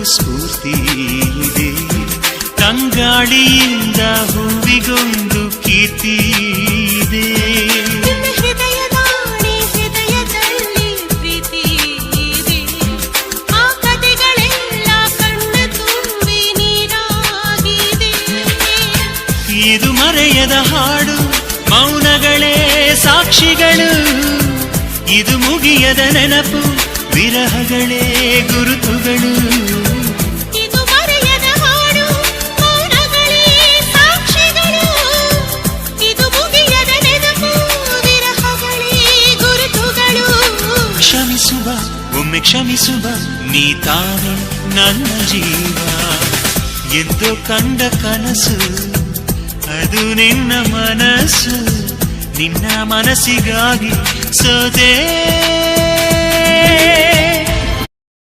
ಸ್ಫೂರ್ತಿ ಇದೆ. ತಂಗಾಳಿಯಿಂದ ಹೂವಿಗೊಂದು ಕೀರ್ತಿ ಇದೆ. ಹೃದಯದಲ್ಲಿ ಪ್ರೀತಿ ಇದೆ. ಆ ಕಥೆಗಳೆಲ್ಲ ಕಣ್ಣ ತುಂಬಿ ನೀರಾಗಿದೆ. ಇದು ಮರೆಯದ ಹಾಡು, ಮೌನಗಳೇ ಸಾಕ್ಷಿಗಳು. ಇದು ಮುಗಿಯದ ನೆನಪು, ವಿರಹಗಳೇ ಗುರುತುಗಳು. ಇದು ಮರೆಯದ ಹಾಡು, ಮೌನಗಳೇ ಸಾಕ್ಷಿಗಳು. ಇದು ಮುಗಿಯದ ನೆನಪು, ವಿರಹಗಳೇ ಗುರುತುಗಳು. ಕ್ಷಮಿಸುವ, ಒಮ್ಮೆ ಕ್ಷಮಿಸುವ, ನೀ ತಾನೇ ನನ್ನ ಜೀವ. ಎಂದು ಕಂಡ ಕನಸು ಅದು ನಿನ್ನ ಮನಸ್ಸು. ನಿನ್ನ ಮನಸ್ಸಿಗಾಗಿ ಸೋದೆ.